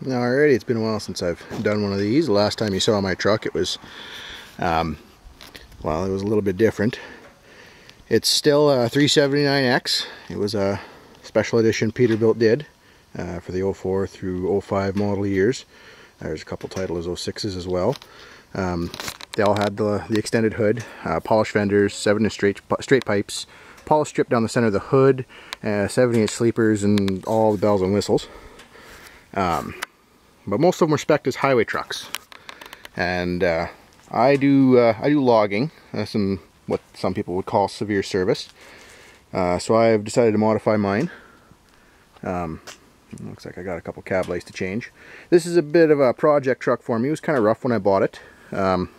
Alrighty, it's been a while since I've done one of these. The last time you saw my truck, it was, well, it was a little bit different. It's still a 379X. It was a special edition Peterbilt did for the 04 through 05 model years. There's a couple titles 06s as well. They all had the extended hood, polished fenders, 7-inch straight pipes, polished strip down the center of the hood, 70-inch sleepers, and all the bells and whistles. But most of them were spec'd as highway trucks, and I do logging, what some people would call severe service. So I've decided to modify mine. Looks like I got a couple cab lights to change. This is a bit of a project truck for me. It was kind of rough when I bought it, and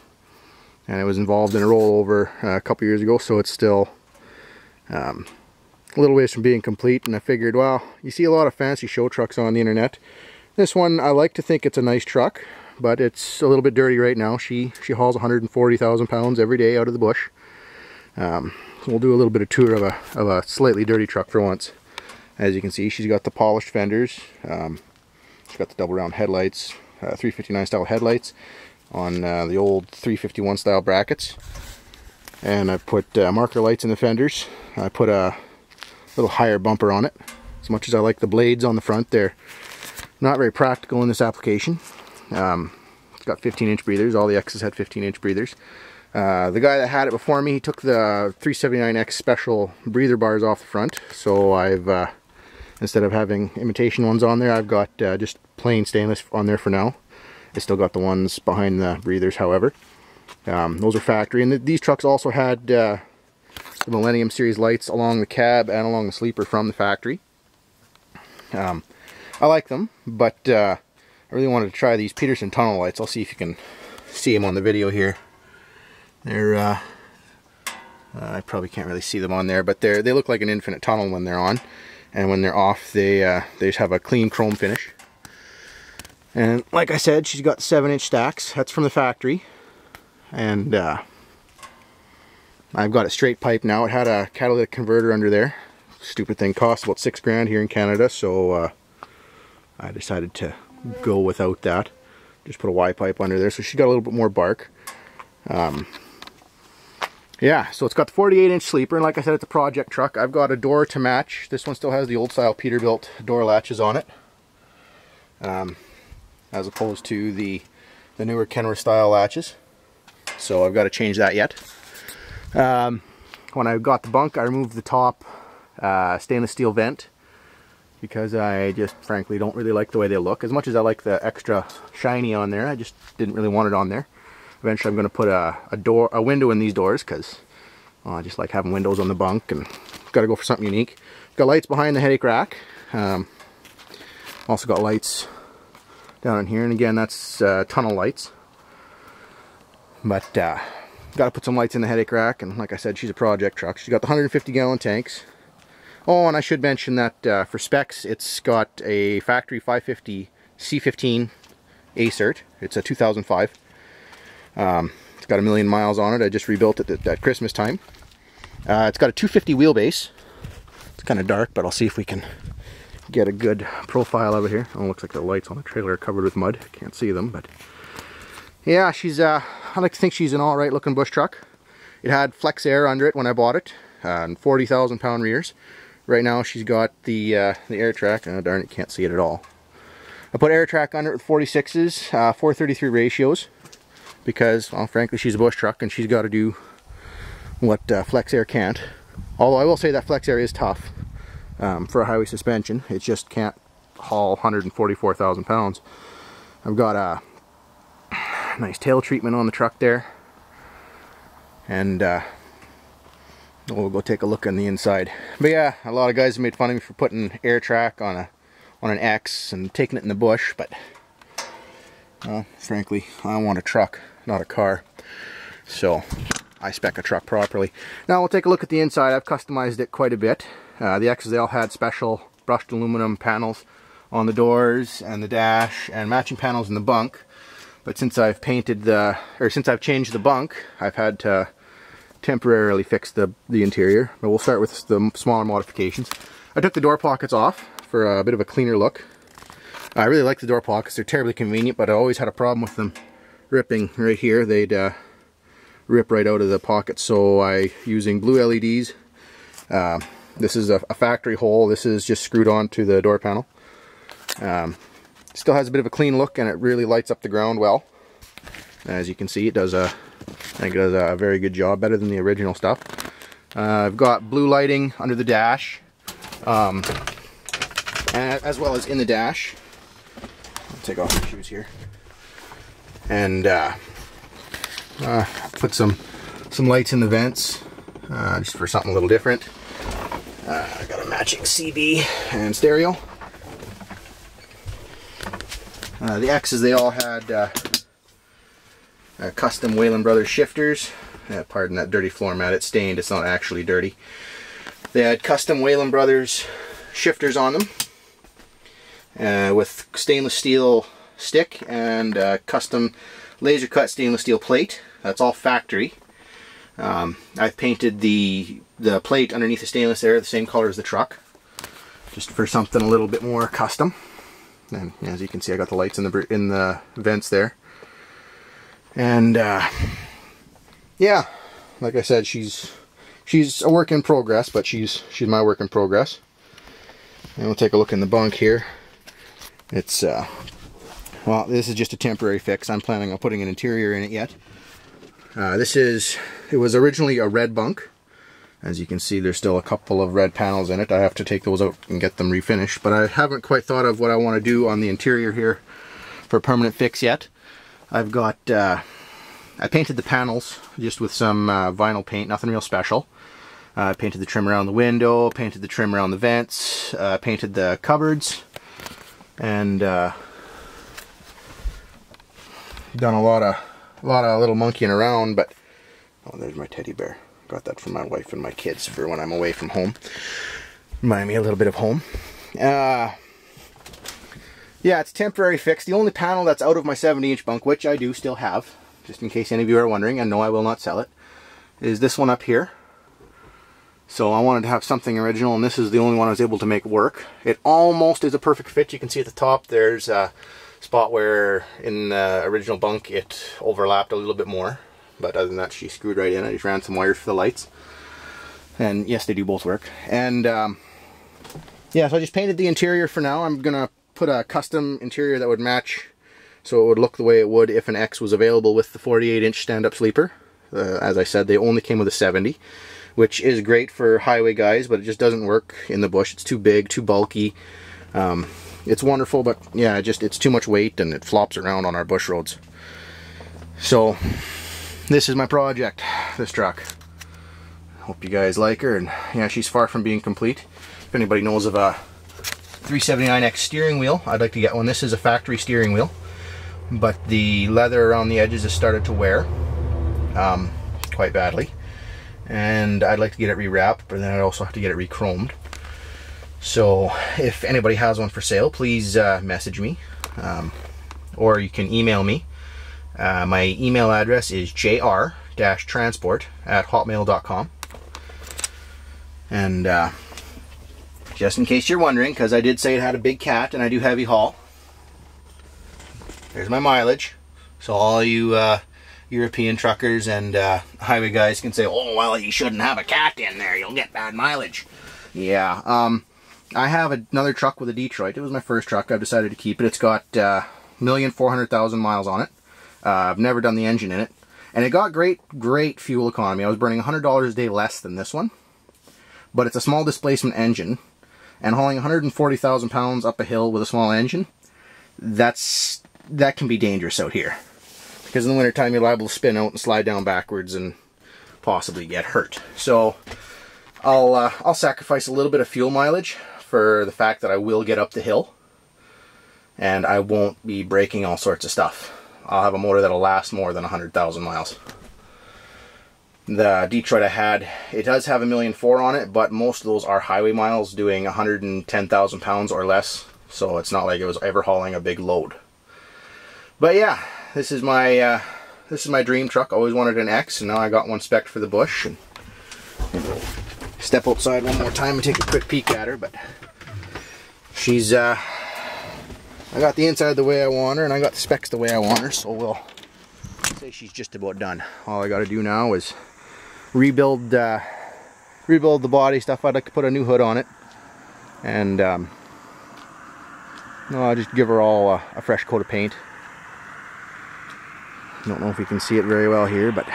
I was involved in a rollover a couple years ago, so it's still a little ways from being complete. And I figured, well, you see a lot of fancy show trucks on the internet. This one, I like to think it's a nice truck, but it's a little bit dirty right now. She hauls 140,000 pounds every day out of the bush. So we'll do a little bit of tour of a slightly dirty truck for once. As you can see, she's got the polished fenders. She's got the double round headlights, 359 style headlights on the old 351 style brackets. And I put marker lights in the fenders. I put a little higher bumper on it. As much as I like the blades on the front, they're not very practical in this application. It's got 15-inch breathers. All the X's had 15-inch breathers. The guy that had it before me, he took the 379X special breather bars off the front. So I've, instead of having imitation ones on there, I've got just plain stainless on there for now. I still got the ones behind the breathers, however. Those are factory. And these trucks also had the Millennium Series lights along the cab and along the sleeper from the factory. I like them, but I really wanted to try these Peterson tunnel lights. I'll see if you can see them on the video here. They're, I probably can't really see them on there, but they look like an infinite tunnel when they're on. And when they're off, they just have a clean chrome finish. And like I said, she's got 7-inch stacks. That's from the factory. And I've got a straight pipe now. It had a catalytic converter under there. Stupid thing, cost about $6 grand here in Canada, so I decided to go without that. Just put a Y pipe under there, so she got a little bit more bark. Yeah, so it's got the 48-inch sleeper, and like I said, it's a project truck. I've got a door to match. This one still has the old style Peterbilt door latches on it, as opposed to the newer Kenworth style latches. So I've got to change that yet. When I got the bunk, I removed the top stainless steel vent, because I just frankly don't really like the way they look. As much as I like the extra shiny on there, I just didn't really want it on there. Eventually I'm going to put a window in these doors, because I just like having windows on the bunk, and got to go for something unique. Got lights behind the headache rack. Also got lights down in here, and again, that's tunnel lights. But got to put some lights in the headache rack, and like I said, she's a project truck. She's got the 150-gallon tanks. Oh, and I should mention that for specs, it's got a factory 550 C15 A-Cert. It's a 2005. It's got 1 million miles on it. I just rebuilt it at Christmas time. It's got a 250 wheelbase. It's kind of dark, but I'll see if we can get a good profile of it here. Oh, it looks like the lights on the trailer are covered with mud. Can't see them, but yeah, she's I like to think she's an alright looking bush truck. It had Flex Air under it when I bought it, and 40,000 pound rears. Right now she's got the AirTrack. Oh darn it, can't see it at all. I put AirTrack under it with 46s, 433 ratios, because, well, frankly, she's a bush truck and she's got to do what Flex Air can't. Although I will say that Flex Air is tough for a highway suspension. It just can't haul 144,000 pounds. I've got a nice tail treatment on the truck there, and we'll go take a look on the inside. But yeah, a lot of guys have made fun of me for putting AirTrack on an X and taking it in the bush, but frankly, I want a truck, not a car. So I spec a truck properly. Now we'll take a look at the inside. I've customized it quite a bit. The X's, they all had special brushed aluminum panels on the doors and the dash, and matching panels in the bunk. But since I've changed the bunk, I've had to temporarily fix the interior. But we'll start with the smaller modifications. I took the door pockets off for a bit of a cleaner look. I really like the door pockets. They're terribly convenient, but I always had a problem with them ripping right here. They'd rip right out of the pocket, so using blue LEDs. This is a factory hole. This is just screwed onto the door panel. Still has a bit of a clean look, and it really lights up the ground well. As you can see, I think it does a very good job, better than the original stuff. I've got blue lighting under the dash, as well as in the dash. I'll take off my shoes here, and put some lights in the vents, just for something a little different. I got a matching CB and stereo. The X's, they all had custom Whalen Brothers shifters. Pardon that dirty floor mat, it's stained, it's not actually dirty. They had custom Whalen Brothers shifters on them, with stainless steel stick and custom laser cut stainless steel plate. That's all factory. I've painted the plate underneath the stainless there the same color as the truck, just for something a little bit more custom. And as you can see, I got the lights in the vents there. And yeah, like I said, she's a work in progress, but she's my work in progress. And we'll take a look in the bunk here. It's well, this is just a temporary fix. I'm planning on putting an interior in it yet. It was originally a red bunk. As you can see, there's still a couple of red panels in it. I have to take those out and get them refinished, but I haven't quite thought of what I want to do on the interior here for a permanent fix yet. I've got, I painted the panels just with some vinyl paint, nothing real special. I painted the trim around the window, painted the trim around the vents, painted the cupboards, and done a lot of little monkeying around. But oh, there's my teddy bear. Got that from my wife and my kids for when I'm away from home. Remind me a little bit of home. Yeah, it's a temporary fix. The only panel that's out of my 70-inch bunk, which I do still have, just in case any of you are wondering, and no, I will not sell it, is this one up here. So I wanted to have something original, and this is the only one I was able to make work. It almost is a perfect fit. You can see at the top there's a spot where in the original bunk it overlapped a little bit more. But other than that, she screwed right in. I just ran some wires for the lights. And yes, they do both work. And yeah, so I just painted the interior for now. I'm going to put a custom interior that would match, so it would look the way it would if an X was available with the 48-inch stand-up sleeper. As I said, they only came with a 70, which is great for highway guys, but it just doesn't work in the bush. It's too big, too bulky. It's wonderful, but yeah, it's too much weight and it flops around on our bush roads. So this is my project, this truck. Hope you guys like her, and yeah, she's far from being complete. If anybody knows of a 379X steering wheel, I'd like to get one. This is a factory steering wheel, but the leather around the edges has started to wear quite badly, and I'd like to get it rewrapped, but then I'd also have to get it re-chromed. So if anybody has one for sale, please message me, or you can email me. My email address is jr-transport@hotmail.com. And just in case you're wondering, because I did say it had a big cat and I do heavy haul, there's my mileage. So all you European truckers and highway guys can say, oh, well, you shouldn't have a cat in there, you'll get bad mileage. Yeah, I have another truck with a Detroit. It was my first truck. I've decided to keep it. It's got 1,400,000 miles on it. I've never done the engine in it, and it got great fuel economy. I was burning $100 a day less than this one, but it's a small displacement engine, and hauling 140,000 pounds up a hill with a small engine, that can be dangerous out here, because in the wintertime you're liable to spin out and slide down backwards and possibly get hurt. So I'll sacrifice a little bit of fuel mileage for the fact that I will get up the hill, and I won't be breaking all sorts of stuff. I'll have a motor that'll last more than 100,000 miles. The Detroit I had, it does have 1,400,000 on it, but most of those are highway miles doing 110,000 pounds or less, so it's not like it was ever hauling a big load. But yeah, this is my dream truck. I always wanted an X, and now I got one spec'd for the bush. And step outside one more time and take a quick peek at her, but she's a I got the inside the way I want her, and I got the specs the way I want her, so we'll say she's just about done. All I got to do now is rebuild the body stuff. I'd like to put a new hood on it, and I'll just give her all a fresh coat of paint. Don't know if you can see it very well here, but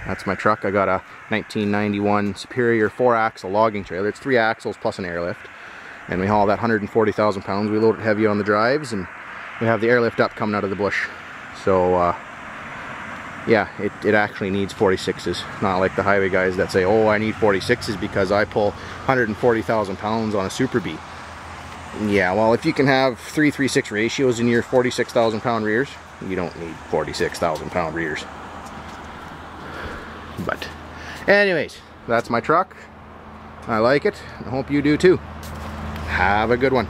that's my truck. I got a 1991 Superior 4-axle logging trailer. It's 3 axles plus an airlift, and we haul that 140,000 pounds. We load it heavy on the drives, and we have the airlift up coming out of the bush. So yeah, it actually needs 46s, not like the highway guys that say, oh, I need 46s because I pull 140,000 pounds on a Super Bee. Yeah, well, if you can have 3:3:6 ratios in your 46,000 pound rears, you don't need 46,000 pound rears. But anyways, that's my truck. I like it. I hope you do too. Have a good one.